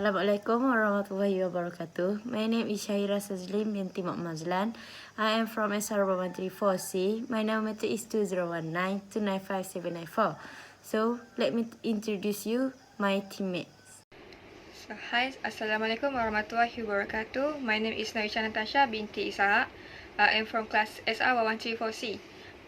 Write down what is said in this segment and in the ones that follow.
Assalamualaikum warahmatullahi wabarakatuh. My name is Syahira Sazlim binti Mak Mazlan. I am from SR 134C. My number is 2019295794. So, let me introduce you my teammates. Hi, Assalamualaikum warahmatullahi wabarakatuh. My name is Naisha Natasha binti Ishaq. I am from class SR 134C.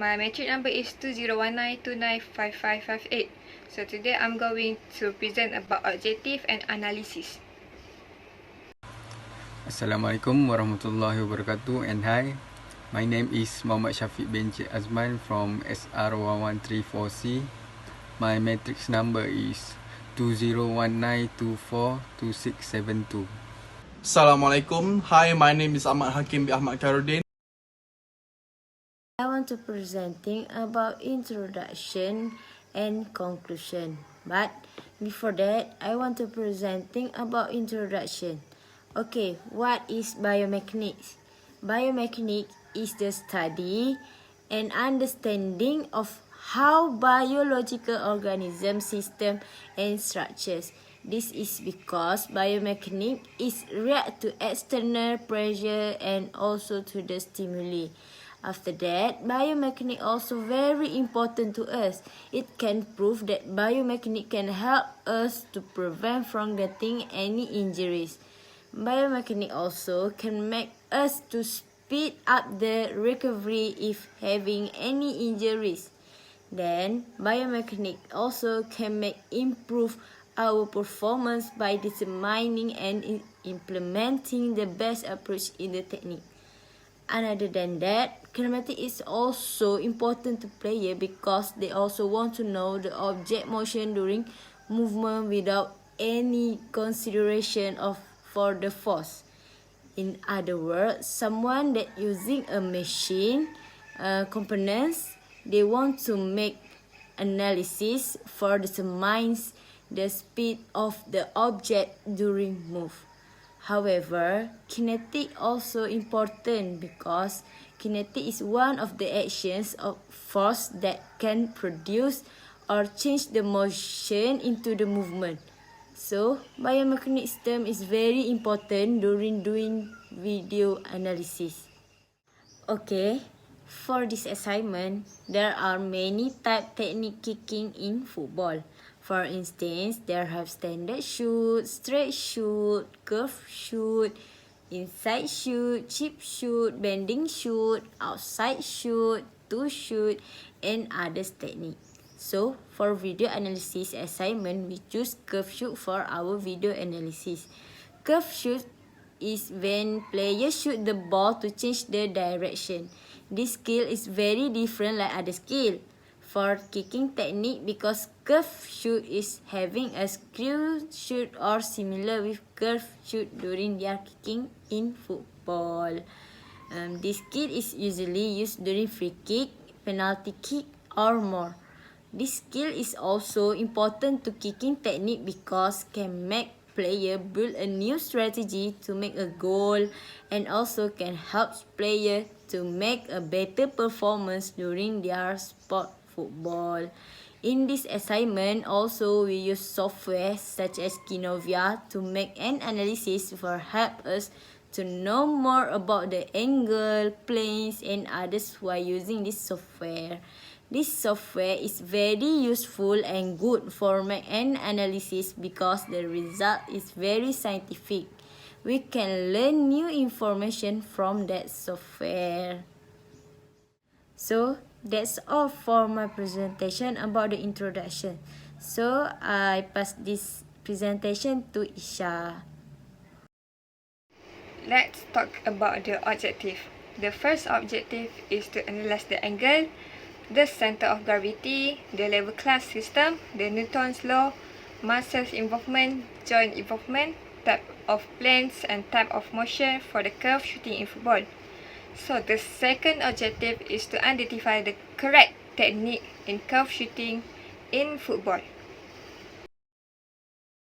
My metric number is 2019295558. So today I'm going to present about objective and analysis. Assalamualaikum warahmatullahi wabarakatuh, and hi, my name is Muhammad Syafiq bin Cik Azman from SR 1134C. My matrix number is 2019242672. Assalamualaikum. Hi, my name is Ahmad Hakim bin Ahmad Karudin. I want to presenting about introduction and conclusion. But before that, I want to presenting about introduction. Okay, what is biomechanics? Biomechanics is the study and understanding of how biological organism system and structures. This is because biomechanics is react to external pressure and also to the stimuli. After that, biomechanics also very important to us. It can prove that biomechanics can help us to prevent from getting any injuries. Biomechanics also can make us to speed up the recovery if having any injuries. Then, biomechanics also can make improve our performance by determining and implementing the best approach in the technique. Other than that, kinematics is also important to player because they also want to know the object motion during movement without any consideration of for the force. In other words, someone that using a machine components, they want to make analysis for determines the speed of the object during move. However, kinetic also important because kinetic is one of the actions of force that can produce or change the motion into the movement. So, biomechanics term is very important during doing video analysis. Okay, for this assignment, there are many type technique kicking in football. For instance, there have standard shoot, straight shoot, curve shoot, inside shoot, chip shoot, bending shoot, outside shoot, two shoot, and others technique. So, for video analysis assignment, we choose curve shoot for our video analysis. Curve shoot is when players shoot the ball to change the direction. This skill is very different like other skill. For kicking technique, because curve shoot is having a screw shoot or similar with curve shoot during their kicking in football. This skill is usually used during free kick, penalty kick or more. This skill is also important to kicking technique because can make player build a new strategy to make a goal and also can help player to make a better performance during their sport football. In this assignment, also we use software such as Kinovia to make an analysis for help us to know more about the angle, planes, and others while using this software. This software is very useful and good for make an analysis because the result is very scientific. We can learn new information from that software. So, that's all for my presentation about the introduction. So, I pass this presentation to Isha. Let's talk about the objective. The first objective is to analyze the angle, the center of gravity, the level class system, the Newton's law, muscles involvement, joint involvement, type of planes and type of motion for the curve shooting in football. So the second objective is to identify the correct technique in curve shooting in football.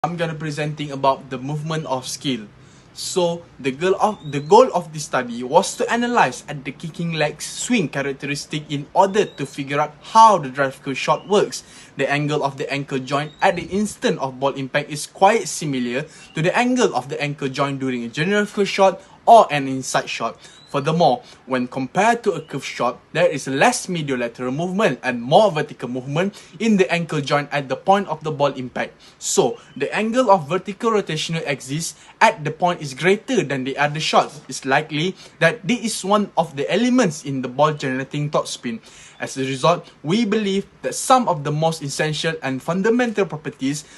I'm gonna presenting about the movement of skill. So the goal of this study was to analyze at the kicking leg's swing characteristic in order to figure out how the drive curve shot works. The angle of the ankle joint at the instant of ball impact is quite similar to the angle of the ankle joint during a general curve shot or an inside shot. Furthermore, when compared to a curve shot, there is less mediolateral movement and more vertical movement in the ankle joint at the point of the ball impact. So, the angle of vertical rotational axis at the point is greater than the other shots. It's likely that this is one of the elements in the ball generating topspin. As a result, we believe that some of the most essential and fundamental properties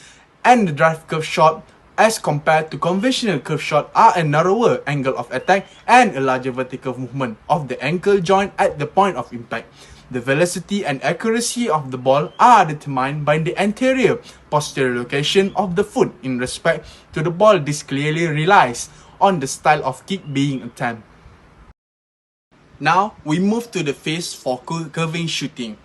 and the drive curve shot as compared to conventional curve shot are a narrower angle of attack and a larger vertical movement of the ankle joint at the point of impact. The velocity and accuracy of the ball are determined by the anterior posterior location of the foot in respect to the ball. This clearly relies on the style of kick being attempted. Now, we move to the phase for curving shooting.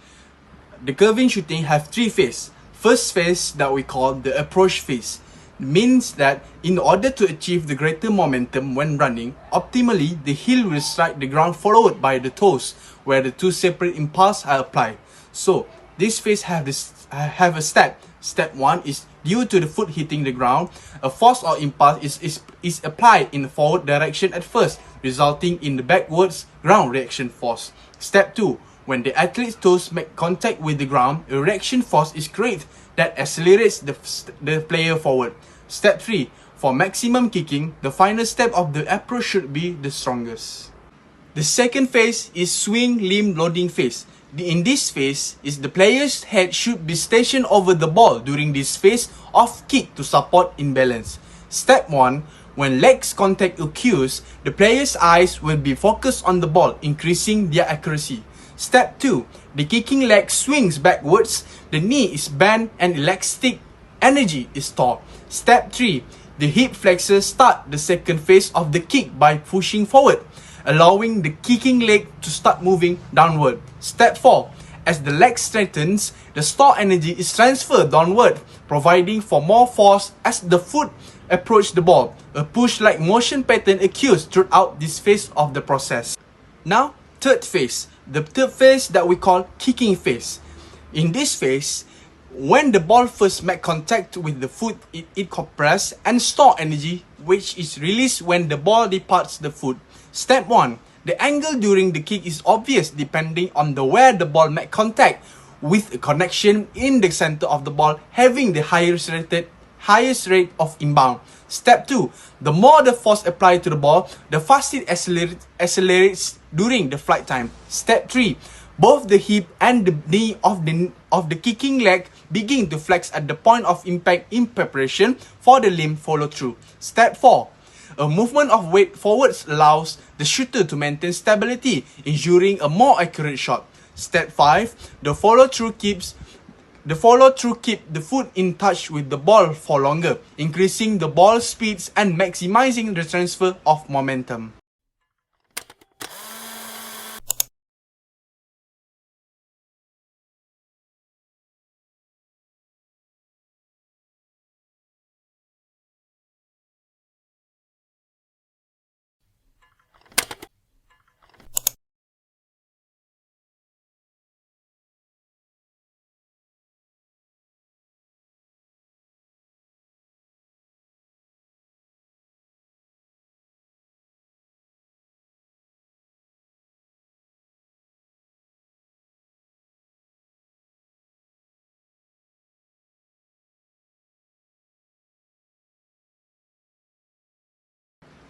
The curving shooting have three phases. First phase that we call the approach phase means that in order to achieve the greater momentum when running, optimally the heel will strike the ground followed by the toes, where the two separate impulses are applied. So, this phase have a step. Step 1 is due to the foot hitting the ground, a force or impulse is applied in the forward direction at first, resulting in the backwards ground reaction force. Step 2. When the athlete's toes make contact with the ground, a reaction force is created that accelerates the player forward. Step 3. For maximum kicking, the final step of the approach should be the strongest. The second phase is swing limb loading phase. In this phase, the player's head should be stationed over the ball during this phase of kick to support imbalance. Step 1. When legs contact occurs, the player's eyes will be focused on the ball, increasing their accuracy. Step 2. The kicking leg swings backwards, the knee is bent and elastic energy is stored. Step 3. The hip flexors start the second phase of the kick by pushing forward, allowing the kicking leg to start moving downward. Step 4. As the leg strengthens, the stored energy is transferred downward, providing for more force as the foot approach the ball. A push-like motion pattern occurs throughout this phase of the process. Now, third phase. The third phase that we call kicking phase. In this phase, when the ball first makes contact with the foot, it compresses and stores energy, which is released when the ball departs the foot. Step 1. The angle during the kick is obvious depending on where the ball makes contact, with a connection in the center of the ball having the highest rate of inbound. Step 2. The more the force applied to the ball, the faster it accelerates during the flight time. Step 3. Both the hip and the knee of the kicking leg begin to flex at the point of impact in preparation for the limb follow through. Step 4. A movement of weight forwards allows the shooter to maintain stability, ensuring a more accurate shot. Step 5. The follow through keeps the foot in touch with the ball for longer, increasing the ball speeds and maximizing the transfer of momentum.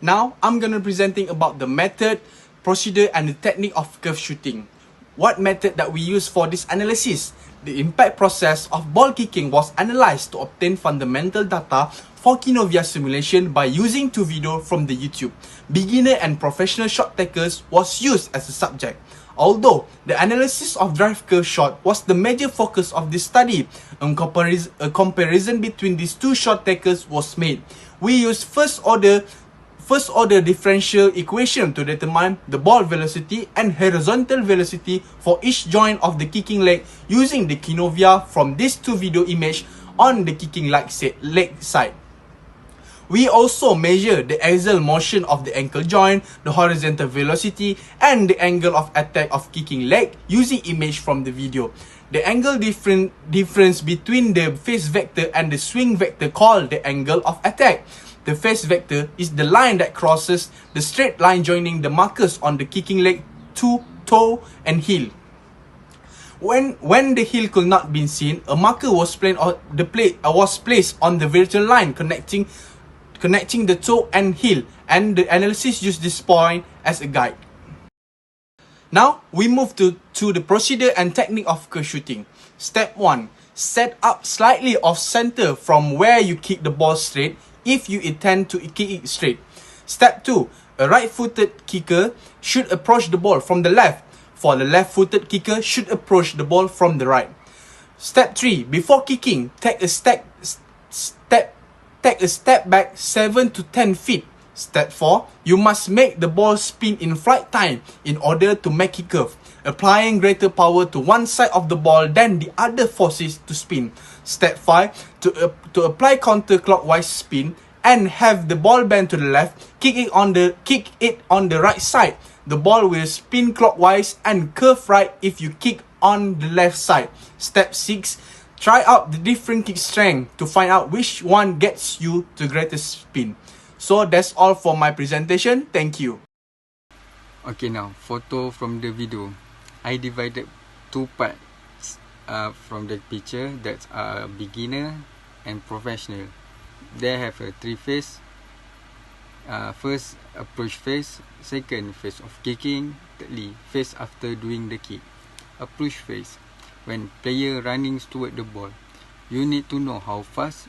Now, I'm gonna presenting about the method, procedure and the technique of curve shooting. What method that we use for this analysis? The impact process of ball kicking was analyzed to obtain fundamental data for Kinovia simulation by using two videos from the YouTube. Beginner and professional shot takers was used as a subject. Although the analysis of drive curve shot was the major focus of this study, a comparison between these two shot takers was made. We used first order differential equation to determine the ball velocity and horizontal velocity for each joint of the kicking leg using the Kinovia from these two video image on the kicking leg side. We also measure the axial motion of the ankle joint, the horizontal velocity, and the angle of attack of kicking leg using image from the video. The angle difference between the face vector and the swing vector called the angle of attack. The face vector is the line that crosses the straight line joining the markers on the kicking leg to toe and heel. When the heel could not be seen, a marker was placed on the vertical line connecting the toe and heel, and the analysis used this point as a guide. Now we move to the procedure and technique of curve shooting. Step 1. Set up slightly off center from where you kick the ball straight if you intend to kick it straight. Step 2. A right-footed kicker should approach the ball from the left, for the left-footed kicker should approach the ball from the right. Step 3. Before kicking, take a step back 7 to 10 feet. Step 4. You must make the ball spin in flight time in order to make it curve, applying greater power to one side of the ball than the other forces to spin. Step 5. To apply counterclockwise spin and have the ball bend to the left, kick it on the right side. The ball will spin clockwise and curve right if you kick on the left side. Step 6. Try out the different kick strength to find out which one gets you the greatest spin. So that's all for my presentation. Thank you. Okay, now photo from the video. I divided two parts from the picture. That's beginner and professional. They have a three phase. First, approach phase. Second, phase of kicking. Thirdly, phase after doing the kick. Approach phase. When player running toward the ball, you need to know how fast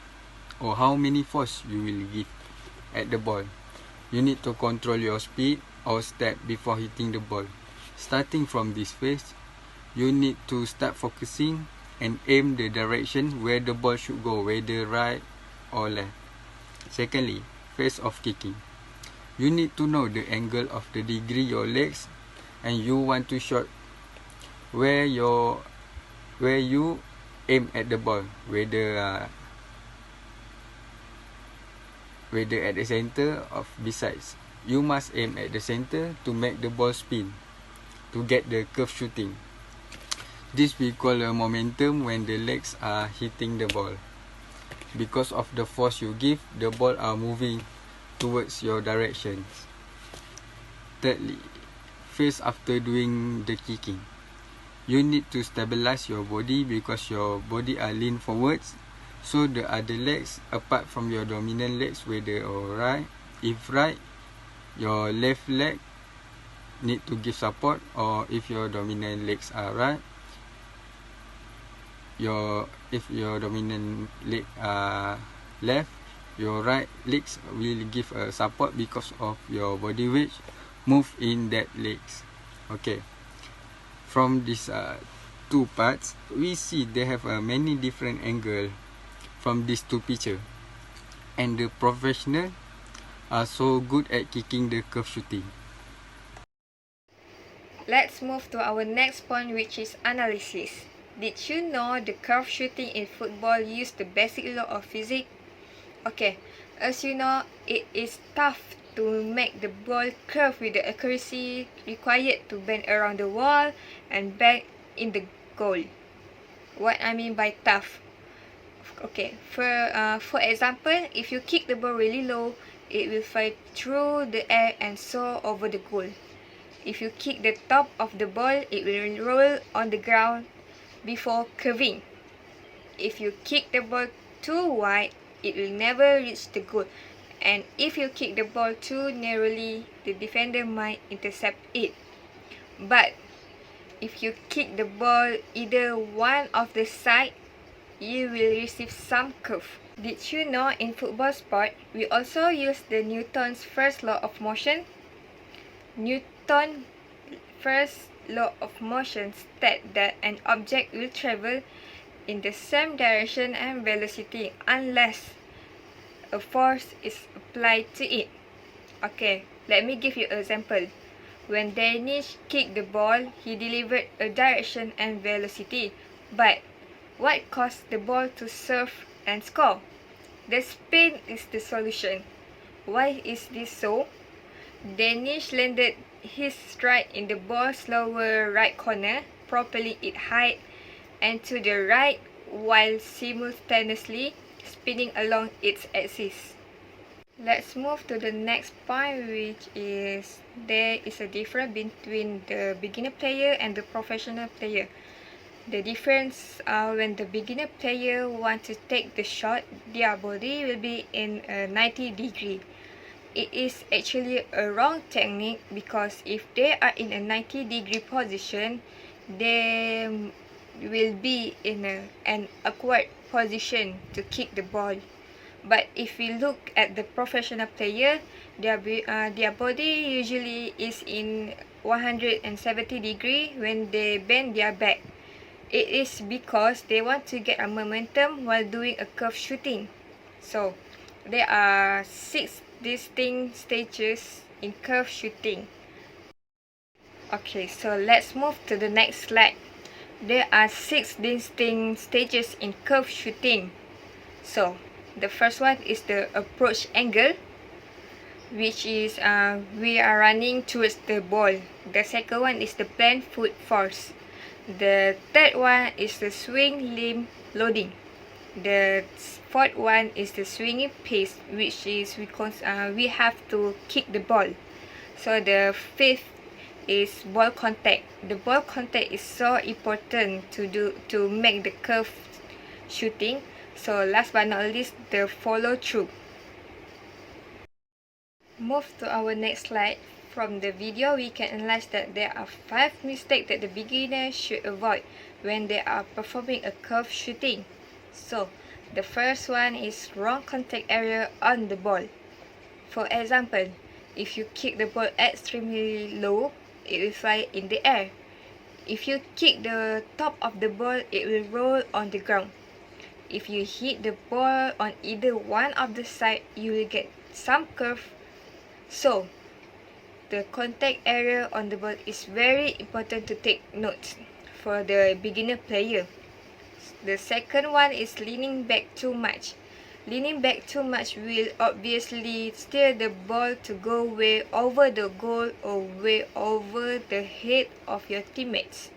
or how many force you will give at the ball. You need to control your speed or step before hitting the ball. Starting from this phase, you need to start focusing and aim the direction where the ball should go, whether right or left. Secondly, phase of kicking. You need to know the angle of the degree your legs, and you want to shot where you aim at the ball, whether at the center of besides. You must aim at the center to make the ball spin, to get the curve shooting. This we call a momentum when the legs are hitting the ball. Because of the force you give, the ball are moving towards your directions. Thirdly, phase after doing the kicking. You need to stabilize your body because your body are lean forwards. So the other legs apart from your dominant legs, whether or right, if right, your left leg need to give support, or if your dominant legs are right, if your dominant leg are left, your right legs will give a support because of your body weight move in that legs. Okay, from these two parts, we see they have many different angle from these two pictures, and the professional are so good at kicking the curve shooting. Let's move to our next point, which is analysis. Did you know the curve shooting in football use the basic law of physics? Okay, as you know, it is tough to make the ball curve with the accuracy required to bend around the wall and back in the goal. What I mean by tough? Okay, for example, if you kick the ball really low, it will fly through the air and soar over the goal. If you kick the top of the ball, it will roll on the ground before curving. If you kick the ball too wide, it will never reach the goal. And if you kick the ball too narrowly, the defender might intercept it. But if you kick the ball either one of the side, you will receive some curve. Did you know in football sport, we also use the Newton's first law of motion? Newton's first law of motion states that an object will travel in the same direction and velocity unless a force is applied to it. Okay, let me give you an example. When Danish kicked the ball, he delivered a direction and velocity. But what caused the ball to serve and score? The spin is the solution. Why is this so? Danish landed his stride in the ball's lower right corner, properly it height and to the right while simultaneously spinning along its axis. Let's move to the next point, which is there is a difference between the beginner player and the professional player. The difference when the beginner player wants to take the shot, their body will be in a 90 degree. It is actually a wrong technique because if they are in a 90 degree position, they will be in an awkward position to kick the ball. But if we look at the professional player, their body usually is in 170 degree when they bend their back. It is because they want to get a momentum while doing a curve shooting. So, there are 6 distinct stages in curve shooting. Okay, so let's move to the next slide. There are 6 distinct stages in curve shooting. So, the first one is the approach angle, which is we are running towards the ball. The second one is the plant foot force. The third one is the swing limb loading. The fourth one is the swinging pace, which is we have to kick the ball. So the fifth is ball contact. The ball contact is so important to make the curve shooting. So last but not least, the follow through. Move to our next slide. From the video, we can analyze that there are 5 mistakes that the beginner should avoid when they are performing a curve shooting. So, the first one is wrong contact area on the ball. For example, if you kick the ball extremely low, it will fly in the air. If you kick the top of the ball, it will roll on the ground. If you hit the ball on either one of the sides, you will get some curve. So, the contact area on the ball is very important to take note for the beginner player. The second one is leaning back too much. Leaning back too much will obviously steer the ball to go way over the goal or way over the head of your teammates.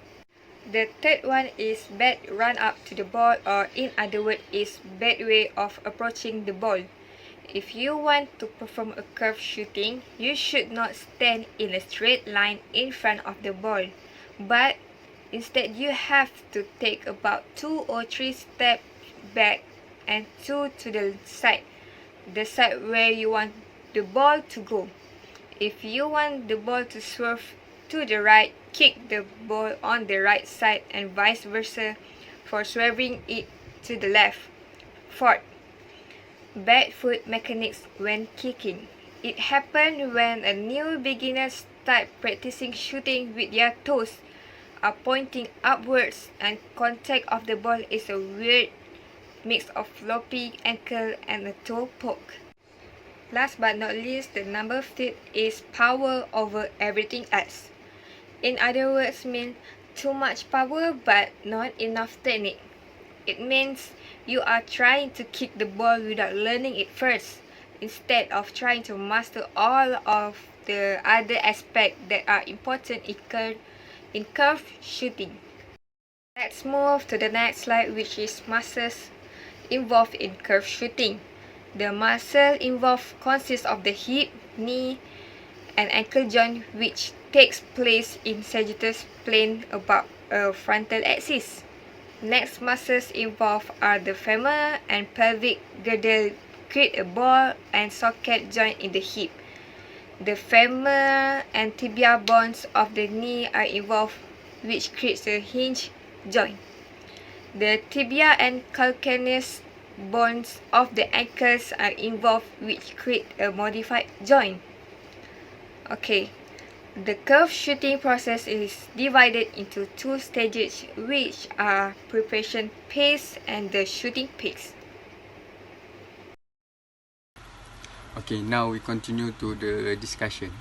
The third one is bad run up to the ball, or in other words is bad way of approaching the ball. If you want to perform a curve shooting, you should not stand in a straight line in front of the ball, but instead you have to take about 2 or 3 steps back and 2 to the side where you want the ball to go. If you want the ball to swerve to the right, kick the ball on the right side and vice versa for swerving it to the left. Fourth, bad foot mechanics when kicking. It happens when a new beginner starts practicing shooting with their toes are pointing upwards and contact of the ball is a weird mix of floppy ankle and a toe poke. Last but not least, the number 5 is power over everything else. In other words, mean too much power but not enough technique. It means you are trying to kick the ball without learning it first, instead of trying to master all of the other aspects that are important in curve shooting. Let's move to the next slide, which is muscles involved in curve shooting. The muscle involved consists of the hip, knee, and ankle joint, which takes place in sagittal plane above a frontal axis. Next muscles involved are the femur and pelvic girdle, create a ball and socket joint in the hip. The femur and tibia bones of the knee are involved, which creates a hinge joint. The tibia and calcaneus bones of the ankles are involved, which create a modified joint. Okay, the curve shooting process is divided into 2 stages, which are preparation phase and the shooting phase. Okay, now we continue to the discussion.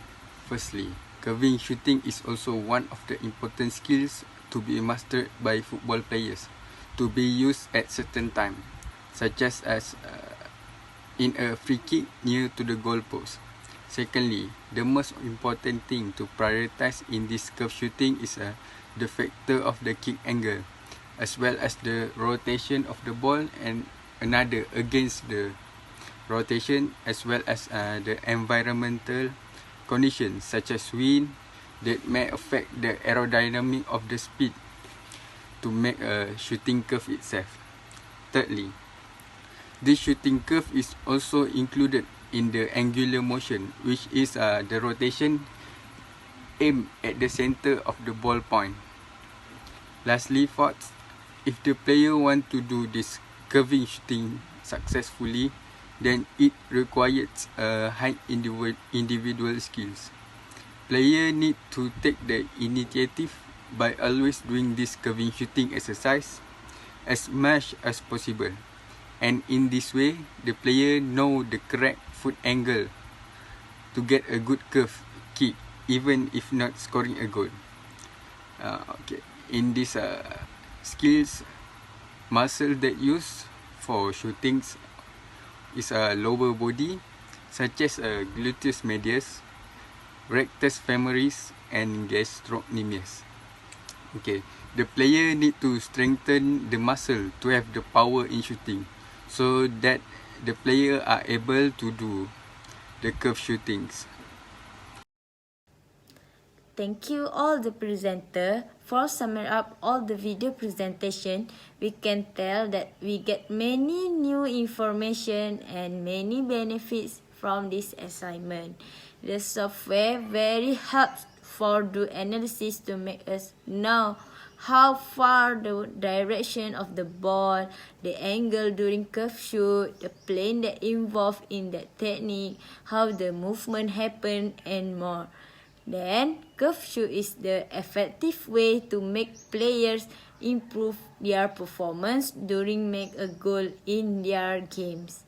Firstly, curving shooting is also one of the important skills to be mastered by football players, to be used at certain time, such as in a free kick near to the goalpost. Secondly, the most important thing to prioritize in this curve shooting is the factor of the kick angle, as well as the rotation of the ball, and another against the rotation, as well as the environmental conditions such as wind that may affect the aerodynamic of the speed to make a shooting curve itself. Thirdly, this shooting curve is also included in the angular motion, which is the rotation aimed at the center of the ball point. Lastly, fourth, if the player want to do this curving shooting successfully, then it requires high individual skills. Player need to take the initiative by always doing this curving shooting exercise as much as possible. And in this way, the player know the correct foot angle to get a good curve kick, even if not scoring a goal. Okay. In these skills, muscle that used for shootings is a lower body, such as gluteus medius, rectus femoris, and gastrocnemius. Okay. The player need to strengthen the muscle to have the power in shooting, so that the player are able to do the curve shootings. Thank you all the presenter. For summing up all the video presentation, we can tell that we get many new information and many benefits from this assignment. The software very helps for the analysis to make us know how far the direction of the ball, the angle during curve shoot, the plane that involved in that technique, how the movement happen, and more. Then, curve shoot is the effective way to make players improve their performance during make a goal in their games.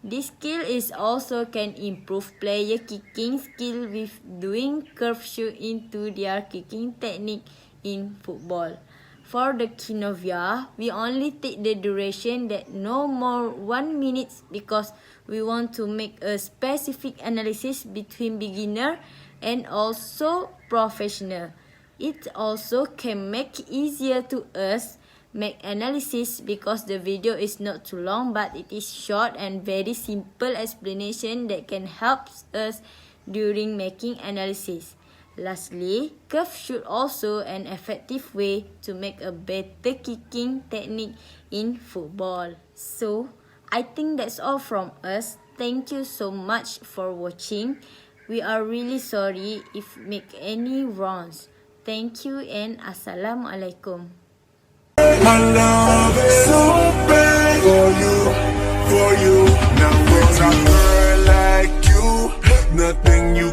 This skill is also can improve player kicking skill with doing curve shoot into their kicking technique in football. For the Kinovia, we only take the duration that no more 1 minute because we want to make a specific analysis between beginner and also professional. It also can make it easier to us make analysis because the video is not too long, but it is short and very simple explanation that can help us during making analysis. Lastly, curve shoot also an effective way to make a better kicking technique in football. So, I think that's all from us. Thank you so much for watching. We are really sorry if make any wrongs. Thank you and Assalamualaikum. My love is so bad for you. Now with a girl like you, nothing you